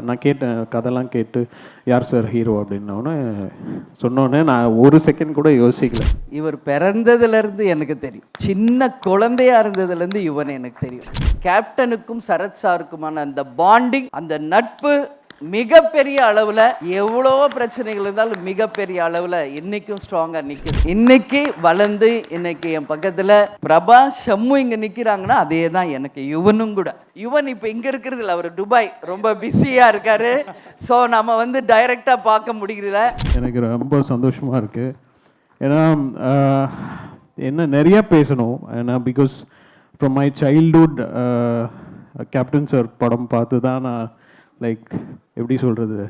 நான் கேட்டேன், கதைலாம் கேட்டு யார் சார் ஹீரோ அப்படின்னோடனே சொன்னோடனே நான் ஒரு செகண்ட் கூட யோசிக்கல. இவர் பிறந்ததுலேருந்து எனக்கு தெரியும், சின்ன குழந்தையா இருந்ததுலேருந்து இவன் எனக்கு தெரியும். கேப்டனுக்கும் சரத் சாருக்குமான அந்த பாண்டிங், அந்த நட்பு மிகப்பெரிய அளவில், எவ்வளோ பிரச்சனைகள் இருந்தாலும் மிகப்பெரிய அளவில் இன்னைக்கும் ஸ்ட்ராங்காக நிற்குது. இன்னைக்கு வளர்ந்து இன்னைக்கு என் பக்கத்தில் பிரபா ஷம்மு இங்கே நிற்கிறாங்கன்னா அதே தான் எனக்கு யுவனும் கூட. யுவன் இப்போ இங்கே இருக்கிறது இல்லை, அவர் துபாய் ரொம்ப பிஸியாக இருக்காரு. ஸோ நம்ம வந்து டைரெக்டாக பார்க்க முடியல. எனக்கு ரொம்ப சந்தோஷமாக இருக்குது. ஏன்னா என்ன நிறையா பேசணும். ஏன்னா because from my childhood captain sir படம் பார்த்து தான் நான் லைக் எப்படி சொல்கிறது,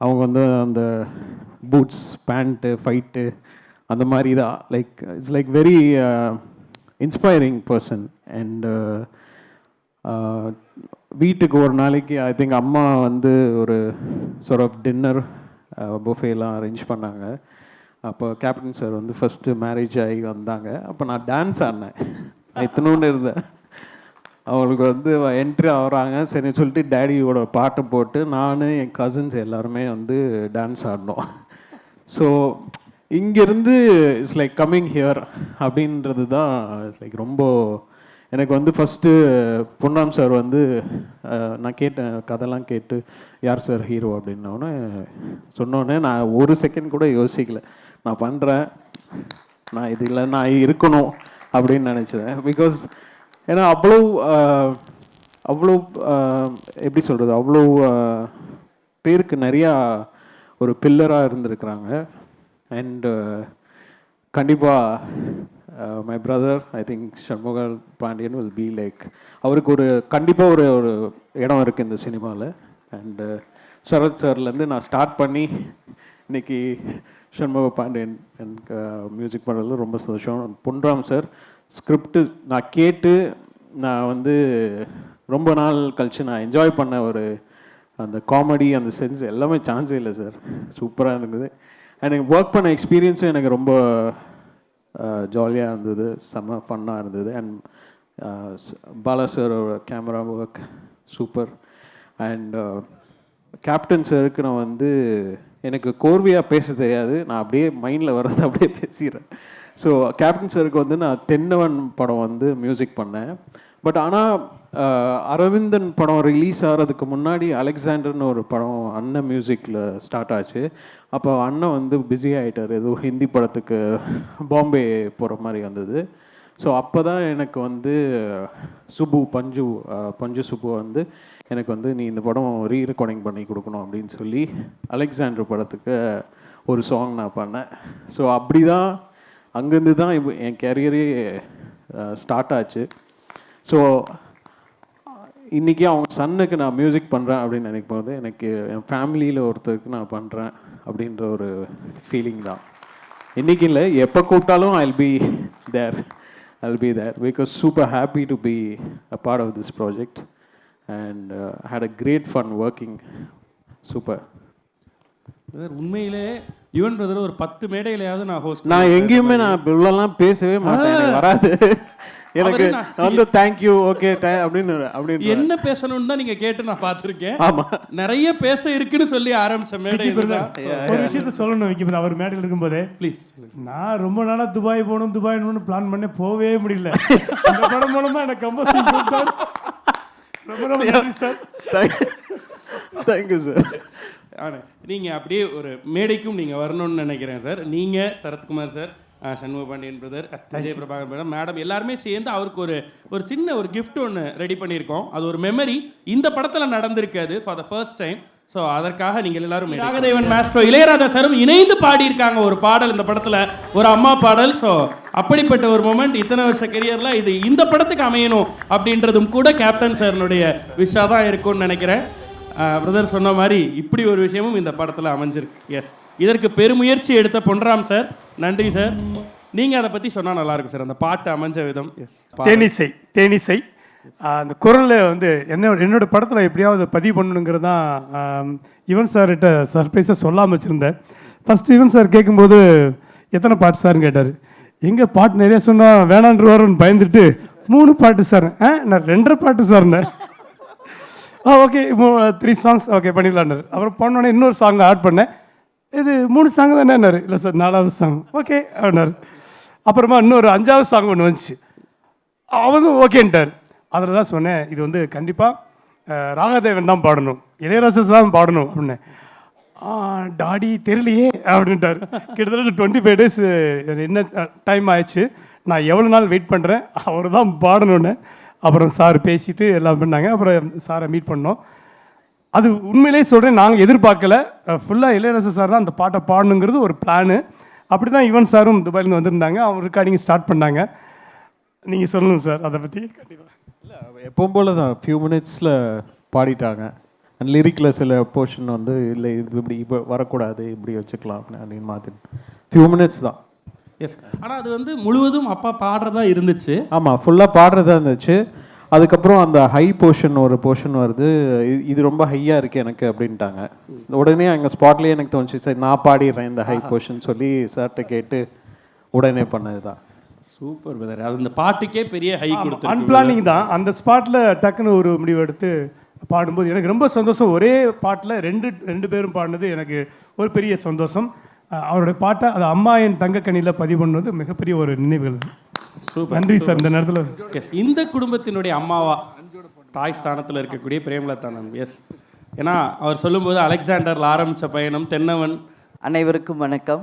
அவங்க வந்து அந்த பூட்ஸ் பேண்ட்டு ஃபைட்டு அந்த மாதிரி தான் like it's like very inspiring person. And வீட்டுக்கு ஒரு நாளைக்கு ஐ திங்க் அம்மா வந்து ஒரு சார்ட் ஆஃப் டின்னர் புஃபேலாம் அரேஞ்ச் பண்ணாங்க. அப்போ கேப்டன் சார் வந்து ஃபஸ்ட்டு மேரேஜ் ஆகி வந்தாங்க. அப்போ நான் டான்ஸ் ஆடினேன், இத்தனோண்டு இருந்தேன். அவங்களுக்கு வந்து என்ட்ரி ஆகிறாங்க, சரி சொல்லிட்டு டேடியோட பாட்டை போட்டு நான் என் கசின்ஸ் எல்லாருமே வந்து டான்ஸ் ஆடினோம். ஸோ இங்கேருந்து இட்ஸ் லைக் கம்மிங் ஹியர் அப்படின்றது தான் இட்ஸ் லைக் ரொம்ப எனக்கு வந்து ஃபஸ்ட்டு பொன்னாம் சார் வந்து நான் கேட்டேன், கதைலாம் கேட்டு யார் சார் ஹீரோ அப்படின்னோடனே சொன்னோடனே நான் ஒரு செகண்ட் கூட யோசிக்கல. நான் பண்ணுறேன், நான் இது இல்லை நான் இருக்கணும் அப்படின்னு நினச்சேன். பிகாஸ் ஏன்னா அவ்வளோ எப்படி சொல்கிறது, அவ்வளோ பேருக்கு நிறையா ஒரு பில்லராக இருந்திருக்கிறாங்க. அண்டு கண்டிப்பாக my brother I think Shanmuga Pandian will be like, அவருக்கு ஒரு கண்டிப்பாக ஒரு இடம் இருக்குது இந்த சினிமாவில். அண்டு சரத் சார்லேருந்து நான் ஸ்டார்ட் பண்ணி இன்னைக்கு சண்முக பாண்டியன் எனக்கு மியூசிக் பண்ணுறதுல ரொம்ப சந்தோஷம். பொன்ராம் சார் ஸ்கிரிப்டு நான் கேட்டு நான் வந்து ரொம்ப நாள் கழித்து நான் என்ஜாய் பண்ண ஒரு அந்த காமெடி அந்த சென்ஸ் எல்லாமே சான்ஸே இல்லை சார். சூப்பராக இருந்தது. எனக்கு ஒர்க் பண்ண எக்ஸ்பீரியன்ஸும் எனக்கு ரொம்ப ஜாலியாக இருந்தது, செம்ம ஃபன்னாக இருந்தது. அண்ட் பாலா சாரோட camera work super. And captain சாருக்கு நான் வந்து எனக்கு கோர்வையாக பேச தெரியாது, நான் அப்படியே மைண்டில் வர்றது அப்படியே பேசிடுறேன். ஸோ கேப்டன் சாருக்கு வந்து நான் தென்னவன் படம் வந்து மியூசிக் பண்ணேன். பட் ஆனால் அரவிந்தன் படம் ரிலீஸ் ஆகிறதுக்கு முன்னாடி அலெக்சாண்டர்னு ஒரு படம் அண்ணன் மியூசிக்கில் ஸ்டார்ட் ஆச்சு. அப்போ அண்ணன் வந்து பிஸி ஆகிட்டார், ஏதோ ஹிந்தி படத்துக்கு பாம்பே போகிற மாதிரி வந்தது. ஸோ அப்போ தான் எனக்கு வந்து பஞ்சு சுப்பு வந்து எனக்கு வந்து நீ இந்த படம் ரீரெக்கார்டிங் பண்ணி கொடுக்கணும் அப்படின்னு சொல்லி அலெக்சாண்டர் படத்துக்கு ஒரு சாங் நான் பண்ணேன். ஸோ அப்படி தான் அங்கேருந்து தான் இப்போ என் கேரியரே ஸ்டார்ட் ஆச்சு. ஸோ இன்றைக்கி அவங்க சன்னுக்கு நான் மியூசிக் பண்ணுறேன் அப்படின்னு நினைக்கும் போது எனக்கு என் ஃபேமிலியில் ஒருத்தருக்கு நான் பண்ணுறேன் அப்படின்ற ஒரு ஃபீலிங் தான். இன்றைக்கி இல்லை, எப்போ கூப்பிட்டாலும் I will be there because super happy to be a part of this project and had a great fun working. Super. உண்மையிலே யுவன் பிரதர் ஒரு 10 மேடையிலையாவது நான் ஹோஸ்ட், நான் எங்கேயுமே நான் இவ்வளோலாம் பேசவே மாட்டேன், வராது எனக்கு வந்து தேங்க்யூ ஓகே அப்படின்னு என்ன பேசணும்னு தான் நீங்க கேட்டு நான் பார்த்துருக்கேன். ஆமாம், நிறைய பேச இருக்குன்னு சொல்லி ஆரம்பிச்ச மேடை. ஒரு விஷயத்த சொல்லணும் வைக்க, அவர் மேடையில் இருக்கும்போதே ப்ளீஸ், நான் ரொம்ப நாளாக துபாய் போகணும்னு பிளான் பண்ண போவே முடியல. இந்த படம் மூலமா எனக்கு கம்போசிங் கொடுத்தார். ரொம்ப ரொம்ப நன்றி சார். Thank you sir. ஆனால் நீங்கள் அப்படியே ஒரு மேடைக்கும் நீங்கள் வரணும்னு நினைக்கிறேன் சார். நீங்கள் Sarathkumar sir, Shanmuga Pandian brother, Vijay Prabhakar madam, madam எல்லாருமே சேர்ந்து அவருக்கு ஒரு சின்ன ஒரு கிஃப்ட் ஒன்று ரெடி பண்ணியிருக்கோம். அது ஒரு மெமரி, இந்த படத்தில் நடந்திருக்காது for the first time. So அதற்காக நீங்கள் எல்லாரும் ராகதேவன் மாஸ்ட்ரோ இளையராஜா சாரும் இணைந்து பாடியிருக்காங்க ஒரு பாடல் இந்த படத்தில், ஒரு அம்மா பாடல். ஸோ அப்படிப்பட்ட ஒரு மொமெண்ட் இத்தனை வருஷ கெரியரில் இது இந்த படத்துக்கு அமையணும் அப்படின்றதும் கூட கேப்டன் சார்னுடைய விஷயம் தான் இருக்கும்னு நினைக்கிறேன். பிரதர் சொன்ன மாதிரி இப்படி ஒரு விஷயமும் இந்த படத்தில் அமைஞ்சிருக்கு. எஸ், இதற்கு பெருமுயற்சி எடுத்த பொன்ராம் சார், நன்றி சார். நீங்கள் அதை பற்றி சொன்னால் நல்லாயிருக்கும் சார், அந்த பாட்டு அமைஞ்ச விதம். எஸ், தேனிசை அந்த குரலில் வந்து என்னோட படத்தில் எப்படியாவது பதிவு பண்ணணுங்கிறது தான் யுவன் சார்கிட்ட சர்ப்ரைஸாக சொல்லாமல் வச்சுருந்தேன். ஃபஸ்ட்டு யுவன் சார் கேட்கும்போது எத்தனை பாட்டு சார்னு கேட்டார். எங்கே பாட்டு நிறைய சொன்னால் வேணான்றவாருன்னு பயந்துட்டு 3 பாட்டு சார், நான் 2.5 பாட்டு சார்னேன். ஓகே 3 சாங்ஸ் ஓகே பண்ணிடலான்னாரு. அப்புறம் பண்ணோன்னே இன்னொரு சாங் ஆட் பண்ணேன். இது 3 சாங் தானேன்னாரு. இல்லை சார் 4வது சாங். ஓகே அப்படின்னாரு. அப்புறமா இன்னொரு 5வது சாங் ஒன்று வந்துச்சு. அவரும் ஓகேன்ட்டார். அதில் தான் சொன்னேன், இது வந்து கண்டிப்பாக ராகதேவன் தான் பாடணும், இளையராஜா தான் பாடணும் அப்படின்னு. டாடி தெரியலையே அப்படின்ட்டார். கிட்டத்தட்ட 25 டேஸ் என்ன டைம் ஆயிடுச்சு. நான் எவ்வளோ நாள் வெயிட் பண்ணுறேன், அவர் தான் பாடணுன்னு. அப்புறம் சார் பேசிட்டு எல்லாம் பண்ணாங்க. அப்புறம் சாரை மீட் பண்ணோம். அது உண்மையிலே சொல்கிறேன், நாங்கள் எதிர்பார்க்கல. ஃபுல்லாக இளையராஜா சார் தான் அந்த பாட்டை பாடணுங்கிறது ஒரு பிளானு. அப்படி தான் யுவன் சாரும் துபாயிலேருந்து வந்திருந்தாங்க. அவங்க ரெக்கார்டிங் ஸ்டார்ட் பண்ணாங்க. நீங்கள் சொல்லணும் சார் அதை பற்றி. கண்டிப்பாக இல்லை, எப்பவும் போல தான் ஃபியூ மினிட்ஸில் பாடிட்டாங்க. அண்ட் லிரிக்கில் சில போர்ஷன் வந்து இல்லை இது இப்படி இப்போ வரக்கூடாது, இப்படி வச்சுக்கலாம் அப்படின்னு மாற்றி ஃபியூ மினிட்ஸ் தான். எஸ், ஆனால் அது வந்து முழுவதும் அப்பா பாடுறதா இருந்துச்சு. ஆமாம், ஃபுல்லாக பாடுறதா இருந்துச்சு. அதுக்கப்புறம் அந்த ஹை போர்ஷன் ஒரு போர்ஷன் வருது, இது ரொம்ப ஹையாக இருக்குது எனக்கு அப்படின்ட்டாங்க. உடனே அங்கே ஸ்பாட்லேயே எனக்கு தோணுச்சு, சரி நான் பாடிடுறேன் இந்த ஹை போர்ஷன் சொல்லி சார்கிட்ட கேட்டு உடனே பண்ணது தான். Super brother. அது இந்த பாட்டுக்கே பெரிய ஹை கொடுத்து அன்பிளானிங் தான். அந்த ஸ்பாட்டில் டக்குன்னு ஒரு முடிவு எடுத்து பாடும்போது எனக்கு ரொம்ப சந்தோஷம். ஒரே பாட்டில் ரெண்டு பேரும் பாடினது எனக்கு ஒரு பெரிய சந்தோஷம். அவருடைய பாட்டை அது அம்மா என் தங்கக்கனியில் பதிவு பண்ணது மிகப்பெரிய ஒரு நினைவுகள். சூப்பர், நன்றி சார். இந்த நேரத்தில் எஸ், இந்த குடும்பத்தினுடைய அம்மாவா தாய் ஸ்தானத்தில் இருக்கக்கூடிய பிரேமலதா மேம். எஸ், ஏன்னா அவர் சொல்லும்போது அலெக்சாண்டரில் ஆரம்பித்த பயணம் தென்னவன். அனைவருக்கும் வணக்கம்.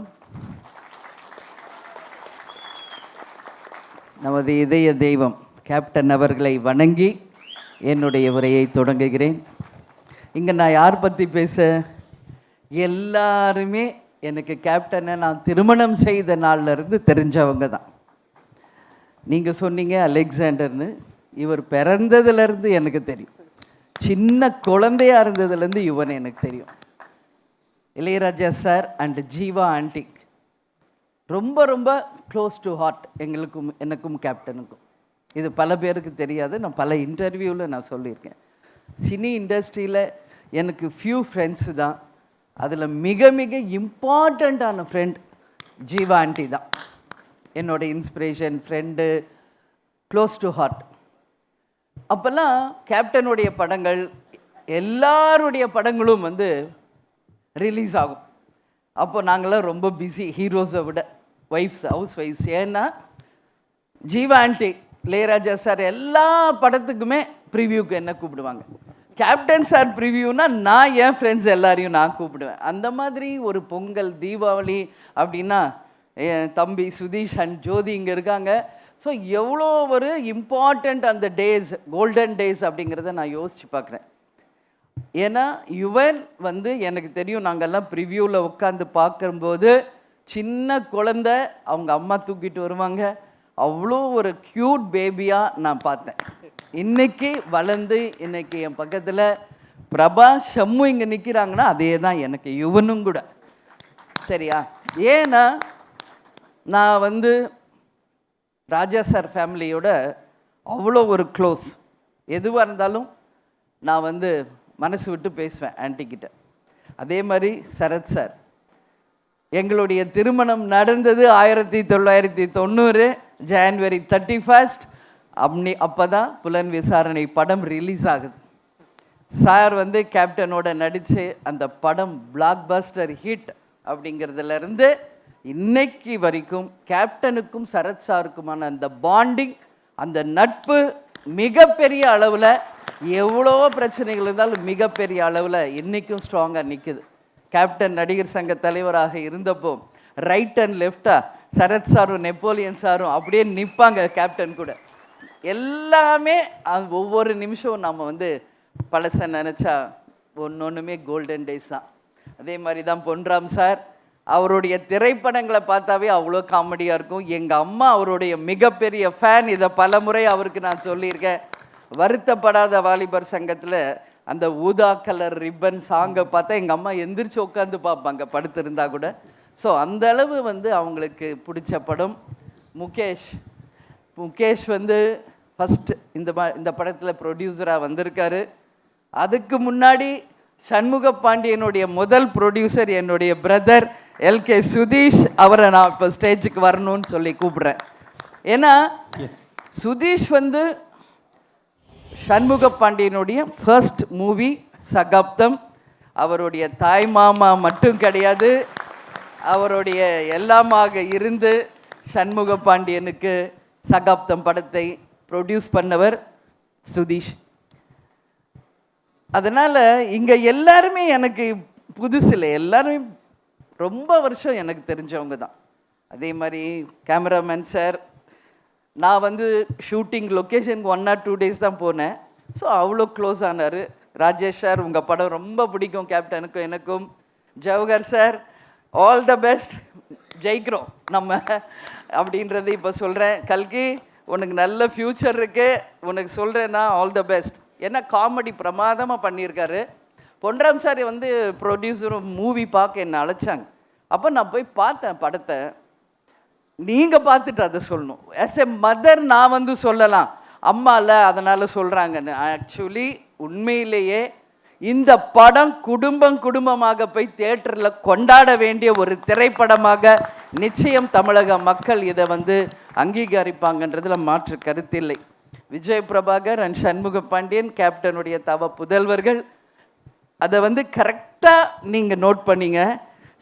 நமது இதய தெய்வம் கேப்டன் அவர்களை வணங்கி என்னுடைய உரையை தொடங்குகிறேன். இங்கே நான் யார் பற்றி பேச, எல்லாருமே எனக்கு கேப்டனை நான் திருமணம் செய்த நாள்லேருந்து தெரிஞ்சவங்க தான். நீங்கள் சொன்னீங்க அலெக்சாண்டர்னு, இவர் பிறந்ததுலேருந்து எனக்கு தெரியும். சின்ன குழந்தையாக இருந்ததுலேருந்து யுவன் எனக்கு தெரியும். Ilaiyaraaja sir and Jeeva aunty ரொம்ப ரொம்ப க்ளோஸ் டு ஹார்ட் எனக்கும் கேப்டனுக்கும். இது பல பேருக்கு தெரியாது. நான் பல இன்டர்வியூவில் நான் சொல்லியிருக்கேன். சினி இண்டஸ்ட்ரியில் எனக்கு ஃபியூ ஃப்ரெண்ட்ஸு தான். அதில் மிக மிக இம்பார்ட்டண்ட்டான ஃப்ரெண்ட் ஜீவா ஆண்டி தான். என்னோட inspiration, friend, close to heart. அப்போல்லாம் கேப்டனுடைய படங்கள் எல்லாருடைய படங்களும் வந்து ரிலீஸ் ஆகும். அப்போ நாங்களாம் ரொம்ப பிஸி, ஹீரோஸை விட ஒய்ஃப்ஸ், ஹவுஸ் ஒய்ஃப்ஸ். ஏன்னா ஜீவா ஆண்டி, இளையராஜா சார் எல்லா படத்துக்குமே ப்ரிவியூக்கு என்ன கூப்பிடுவாங்க. கேப்டன் சார் ப்ரிவியூனா நான் என் ஃப்ரெண்ட்ஸ் எல்லாரையும் நான் கூப்பிடுவேன். அந்த மாதிரி ஒரு பொங்கல், தீபாவளி அப்படின்னா என் தம்பி சுதீஷ் அண்ட் ஜோதி இங்கே இருக்காங்க. ஸோ எவ்வளோ ஒரு இம்பார்ட்டண்ட் அந்த டேஸ், கோல்டன் டேஸ் அப்படிங்கிறத நான் யோசித்து பார்க்குறேன். ஏன்னா யுவன் வந்து எனக்கு தெரியும், நாங்கள்லாம் ப்ரிவியூவில் உட்காந்து பார்க்கும்போது சின்ன குழந்தை அவங்க அம்மா தூக்கிட்டு வருவாங்க. அவ்வளோ ஒரு க்யூட் பேபியாக நான் பார்த்தேன். இன்னைக்கு வளர்ந்து இன்னைக்கு என் பக்கத்தில் பிரபா, ஷம்மு இங்கே நிற்கிறாங்கன்னா அதே தான் எனக்கு யுவனும் கூட. சரியா? ஏன்னா நான் வந்து ராஜா சார் ஃபேமிலியோட அவ்வளோ ஒரு க்ளோஸ். எதுவாக இருந்தாலும் நான் வந்து மனசு விட்டு பேசுவேன் ஆன்ட்டிக்கிட்ட. அதே மாதிரி சரத் சார், எங்களுடைய திருமணம் நடந்தது 1990 ஜனவரி 31 அப்போ தான் புலன் விசாரணை படம் ரிலீஸ் ஆகுது. சார் வந்து கேப்டனோட நடித்து அந்த படம் பிளாக் பஸ்டர் ஹிட் அப்படிங்கிறதுலேருந்து இன்னைக்கு வரைக்கும் கேப்டனுக்கும் சரத் சாருக்குமான அந்த பாண்டிங், அந்த நட்பு மிகப்பெரிய அளவில், எவ்வளோ பிரச்சனைகள் இருந்தாலும் மிகப்பெரிய அளவில் இன்றைக்கும் ஸ்ட்ராங்காக நிற்குது. கேப்டன் நடிகர் சங்க தலைவராக இருந்தப்போ ரைட் அண்ட் லெஃப்டாக சரத் சாரும் நெப்போலியன் சாரும் அப்படியே நிற்பாங்க கேப்டன் கூட. எல்லாமே ஒவ்வொரு நிமிஷம் நம்ம வந்து பழச நினச்சா ஒன்றுமே கோல்டன் டேஸ் தான். அதே மாதிரி தான் பொன்ராம் சார், அவருடைய திரைப்படங்களை பார்த்தாவே அவ்வளோ காமெடியாக இருக்கும். எங்கள் அம்மா அவருடைய மிகப்பெரிய ஃபேன். இதை பல முறை அவருக்கு நான் சொல்லியிருக்கேன். வருத்தப்படாத வாலிபர் சங்கத்தில் அந்த ஊதா கலர் ரிப்பன் சாங்கை பார்த்தா எங்கள் அம்மா எந்திரிச்சு உட்காந்து பார்ப்பாங்க படுத்திருந்தா கூட. ஸோ அந்த அளவு வந்து அவங்களுக்கு பிடிச்ச படம். முகேஷ் வந்து ஃபஸ்ட்டு இந்த படத்தில் ப்ரொடியூசராக வந்திருக்காரு. அதுக்கு முன்னாடி சண்முக பாண்டியனுடைய முதல் ப்ரொடியூசர் என்னுடைய பிரதர் எல்கே சுதீஷ். அவரை நான் இப்போ ஸ்டேஜுக்கு வரணும்னு சொல்லி கூப்பிட்றேன். ஏன்னா சுதீஷ் வந்து சண்முக பாண்டியனுடைய ஃபர்ஸ்ட் மூவி சகாப்தம். அவருடைய தாய் மாமா மட்டும் கிடையாது, அவருடைய எல்லாமாக இருந்து சண்முக பாண்டியனுக்கு சகாப்தம் படத்தை ப்ரொடியூஸ் பண்ணவர் சுதீஷ். அதனால் இங்கே எல்லாருமே எனக்கு புதுசில்லை, எல்லாருமே ரொம்ப வருஷம் எனக்கு தெரிஞ்சவங்க தான். அதே மாதிரி கேமராமேன் சார், நான் வந்து ஷூட்டிங் லொக்கேஷனுக்கு 1 or 2 days தான் போனேன். ஸோ அவ்வளோ க்ளோஸ் ஆனார். ராஜேஷ் சார், உங்கள் படம் ரொம்ப பிடிக்கும் கேப்டனுக்கும் எனக்கும். Jawahar sir, all the best, ஜெயிக்கிறோம் நம்ம அப்படின்றது இப்போ சொல்கிறேன். கல்கி, உனக்கு நல்ல ஃப்யூச்சர் இருக்குது, உனக்கு சொல்கிறேன்னா ஆல் த பெஸ்ட். ஏன்னா காமெடி பிரமாதமாக பண்ணியிருக்காரு. பொன்ராம் சார் வந்து ப்ரொடியூசரும் மூவி பார்க்க என்னை அழைச்சாங்க. அப்போ நான் போய் பார்த்தேன் படத்தை. நீங்கள் பார்த்துட்டு அதை சொல்லணும். ஆஸ் எ மதர் நான் வந்து சொல்லலாம், அம்மா இல்லை அதனால் சொல்கிறாங்கன்னு. ஆக்சுவலி உண்மையிலேயே இந்த படம் குடும்பமாக போய் தியேட்டரில் கொண்டாட வேண்டிய ஒரு திரைப்படமாக நிச்சயம் தமிழக மக்கள் இதை வந்து அங்கீகரிப்பாங்கன்றதுல மாற்று கருத்தில்லை. விஜய் பிரபாகர் அண்ட் சண்முக பாண்டியன் கேப்டனுடைய தவ புதல்வர்கள். அதை வந்து கரெக்டாக நீங்கள் நோட் பண்ணீங்க.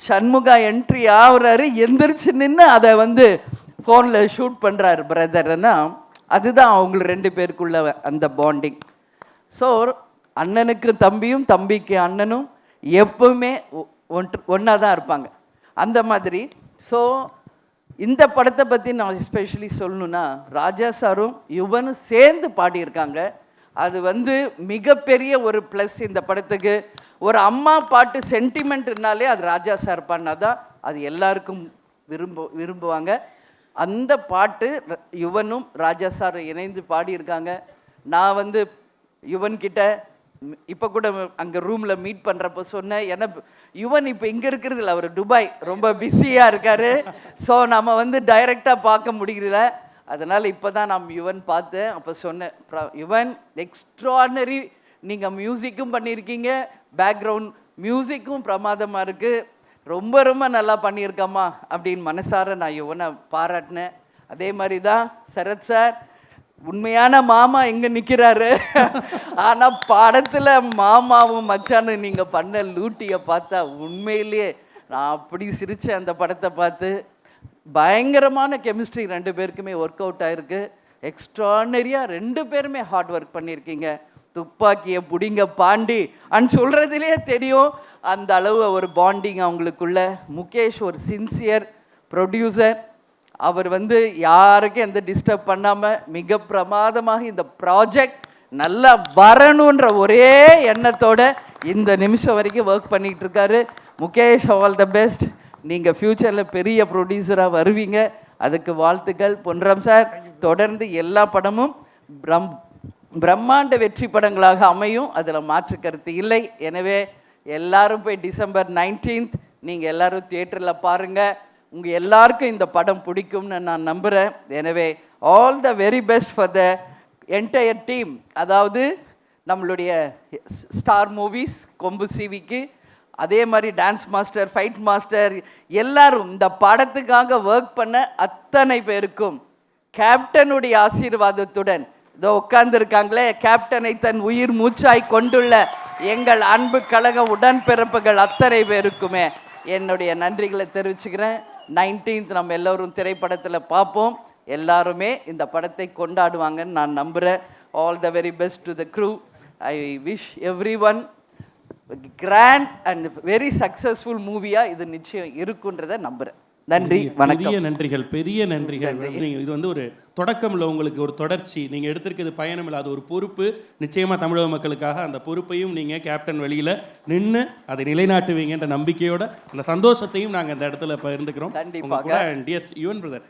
சண்முகா என்ட்ரி ஆகுறாரு, எந்திரிச்சு நின்று அதை வந்து ஃபோனில் ஷூட் பண்ணுறாரு பிரதர்னா, அதுதான் அவங்க 2 பேருக்குள்ள அந்த பாண்டிங். ஸோ அண்ணனுக்கு தம்பியும் தம்பிக்கு அண்ணனும் எப்பவுமே ஒன்றா தான் இருப்பாங்க, அந்த மாதிரி. ஸோ இந்த படத்தை பற்றி நான் எஸ்பெஷலி சொல்லணுன்னா, ராஜா சாரும் யுவனும் சேர்ந்து பாடியிருக்காங்க. அது வந்து மிகப்பெரிய ஒரு ப்ளஸ் இந்த படத்துக்கு. ஒரு அம்மா பாட்டு சென்டிமெண்ட்னாலே அது ராஜா சார் பண்ணாதான் அது எல்லாருக்கும் விரும்புவாங்க. அந்த பாட்டு யுவனும் ராஜா சார் இணைந்து பாடியிருக்காங்க. நான் வந்து யுவன்கிட்ட இப்போ கூட அங்கே ரூமில் மீட் பண்ணுறப்போ சொன்னேன், ஏன்னா யுவன் இப்போ இங்கே இருக்கிறது இல்லை, அவர் துபாய் ரொம்ப பிஸியாக இருக்கார். ஸோ நம்ம வந்து டைரெக்டாக பார்க்க முடியல. அதனால் இப்போ தான் நான் யுவன் பார்த்தேன். அப்போ சொன்னேன், யுவன் எக்ஸ்ட்ரானரி, நீங்கள் மியூசிக்கும் பண்ணியிருக்கீங்க, பேக்ரவுண்ட் மியூசிக்கும் பிரமாதமாக இருக்குது, ரொம்ப ரொம்ப நல்லா பண்ணியிருக்கம்மா அப்படின்னு மனசார நான் யுவனை பாராட்டினேன். அதே மாதிரி தான் சரத் சார், உண்மையான மாமா எங்கே நிற்கிறாரு. ஆனால் படத்தில் மாமாவும் மச்சானும் நீங்கள் பண்ண லூட்டியை பார்த்தா உண்மையிலேயே நான் அப்படி சிரித்தேன் அந்த படத்தை பார்த்து. பயங்கரமான கெமிஸ்ட்ரி 2 பேருக்குமே ஒர்க் அவுட் ஆகிருக்கு. எக்ஸ்ட்ரானரியாக 2 பேருமே ஹார்ட் ஒர்க் பண்ணியிருக்கீங்க. துப்பாக்கியை பிடிங்க பாண்டி அண்ட் சொல்கிறதுலே தெரியும் அந்த அளவு ஒரு பாண்டிங் அவங்களுக்குள்ள. முகேஷ் ஒரு சின்சியர் ப்ரொடியூசர். அவர் வந்து யாருக்கும் எந்த டிஸ்டர்ப் பண்ணாமல் மிக பிரமாதமாக இந்த ப்ராஜெக்ட் நல்லா வரணுன்ற ஒரே எண்ணத்தோட இந்த நிமிஷம் வரைக்கும் ஒர்க் பண்ணிகிட்டு இருக்காரு. Mukesh, all the best. நீங்கள் ஃப்யூச்சரில் பெரிய ப்ரொடியூசராக வருவீங்க, அதுக்கு வாழ்த்துக்கள். பொன்ராம் சார், தொடர்ந்து எல்லா படமும் பிரம்மாண்ட வெற்றி படங்களாக அமையும், அதில் மாற்று கருத்து இல்லை. எனவே எல்லாரும் போய் December 19th நீங்கள் எல்லாரும் தியேட்டரில் பாருங்கள். உங்கள் எல்லாருக்கும் இந்த படம் பிடிக்கும்னு நான் நம்புகிறேன். எனவே all the very best for the entire team. அதாவது நம்மளுடைய ஸ்டார் மூவிஸ் கொம்பு சிவிக்கு, அதே மாதிரி டான்ஸ் மாஸ்டர், ஃபைட் மாஸ்டர், எல்லாரும் இந்த படத்துக்காக ஒர்க் பண்ண அத்தனை பேருக்கும் கேப்டனுடைய ஆசீர்வாதத்துடன் இதோ உட்கார்ந்துருக்காங்களே, கேப்டனை தன் உயிர் மூச்சாய் கொண்டுள்ள எங்கள் அன்பு கழக உடன்பிறப்புகள் அத்தனை பேருக்குமே என்னுடைய நன்றிகளை தெரிவிச்சுக்கிறேன். 19th நம்ம எல்லோரும் திரைப்படத்தில் பார்ப்போம். எல்லாருமே இந்த படத்தை கொண்டாடுவாங்கன்னு நான் நம்புகிறேன். All the very best to the crew. I wish everyone grand and very successful மூவியாக இது நிச்சயம் இருக்குன்றதை நம்புகிறேன். நன்றி, வணக்கம். பெரிய நன்றிகள், பெரிய நன்றிகள். இது வந்து ஒரு தொடக்கம் இல்லை, உங்களுக்கு ஒரு தொடர்ச்சி. நீங்கள் எடுத்திருக்கிறது பயணம் இல்லை, அது ஒரு பொறுப்பு. நிச்சயமாக தமிழக மக்களுக்காக அந்த பொறுப்பையும் நீங்கள் கேப்டன் வழியில் நின்று அதை நிலைநாட்டுவீங்கன்ற நம்பிக்கையோட அந்த சந்தோஷத்தையும் நாங்கள் இந்த இடத்துல பகிர்ந்துக்கிறோம். கண்டிப்பாக. டிஎஸ் யுவன் பிரதர்,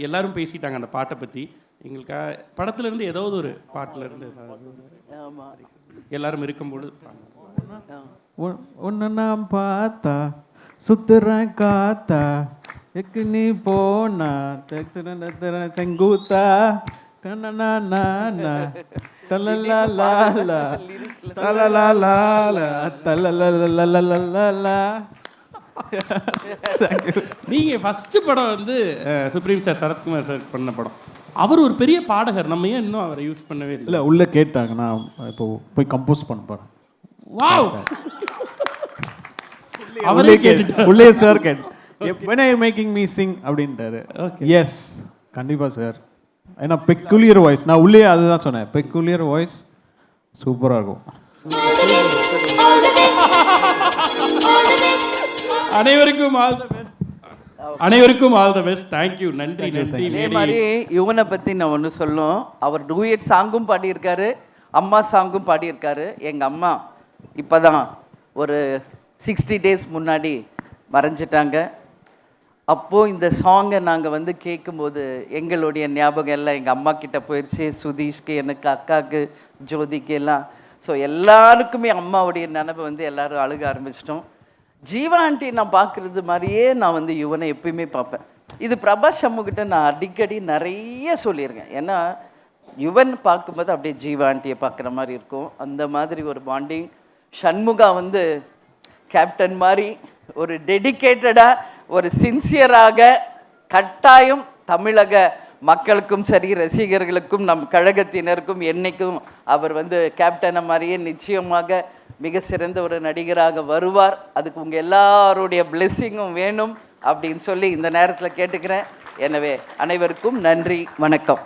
எல்லாரும் பேசிட்டாங்க அந்த பாட்டை பற்றி. எங்களுக்காக படத்துலேருந்து ஏதாவது ஒரு பாட்டில் இருந்து எல்லாரும் இருக்கும்போது ஒன்று நான் பார்த்தா சுத்துறேன் காத்தா எக்கு நீ போனா செங்கூத்தா கண்ணனா தலலா நீங்கள் ஃபஸ்ட்டு படம் வந்து சுப்ரீம் சார் சரத்குமார் சார் பண்ண படம். அவர் ஒரு பெரிய பாடகர், நம்ம ஏன் இன்னும் அவரை யூஸ் பண்ணவே இல்லை? இல்லை உள்ளே கேட்டாங்க, நான் இப்போ போய் கம்போஸ் பண்ண போகிறேன். வாவ், அவரே கேட்டுட்டார். உள்ளே சார் கேட்டு when are you making me sing அப்படின்ட்டாரு. எஸ் கண்டிப்பாக சார், ஏன்னா பெக்குலியர் வாய்ஸ், நான் உள்ளே அதுதான் சொன்னேன், பெக்குலியர் வாய்ஸ் சூப்பராக இருக்கும். அனைவருக்கும் ஆல் தி பெஸ்ட், அனைவருக்கும் ஆல் தி பெஸ்ட். தேங்க்யூ, நன்றி நன்றி. இதே மாதிரி யுவனை பற்றி நான் ஒன்று சொல்லும், அவர் டூயட் சாங்கும் பாடியிருக்காரு, அம்மா சாங்கும் பாடியிருக்காரு. எங்கள் அம்மா இப்போ தான் ஒரு 60 days முன்னாடி மறைஞ்சிட்டாங்க. அப்போது இந்த சாங்கை நாங்கள் வந்து கேட்கும்போது எங்களுடைய ஞாபகம் எல்லாம் எங்கள் அம்மா கிட்ட போயிடுச்சு, சுதீஷ்க்கு, எனக்கு, அக்காவுக்கு, ஜோதிக்கு எல்லாம். ஸோ எல்லாருக்குமே அம்மாவுடைய நினைவு வந்து எல்லோரும் அழுக ஆரம்பிச்சிட்டோம். ஜீவா ஆண்டி நான் பார்க்குறது மாதிரியே நான் வந்து யுவனை எப்பயுமே பார்ப்பேன். இது பிரபாஸ் சண்முகிட்ட நான் அடிக்கடி நிறைய சொல்லியிருக்கேன். ஏன்னா யுவன் பார்க்கும்போது அப்படியே ஜீவா ஆண்டியை பார்க்குற மாதிரி இருக்கும். அந்த மாதிரி ஒரு பாண்டிங். சண்முகா வந்து கேப்டன் மாதிரி ஒரு டெடிக்கேட்டடாக, ஒரு சின்சியராக, கட்டாயம் தமிழக மக்களுக்கும் சரி, ரசிகர்களுக்கும், நம் கழகத்தினருக்கும் என்னைக்கும் அவர் வந்து கேப்டனை மாதிரியே நிச்சயமாக மிக சிறந்த ஒரு நடிகராக வருவார். அதுக்கு உங்கள் எல்லாருடைய பிளெஸ்ஸிங்கும் வேணும் அப்படின்னு சொல்லி இந்த நேரத்தில் கேட்டுக்கிறேன். எனவே அனைவருக்கும் நன்றி, வணக்கம்.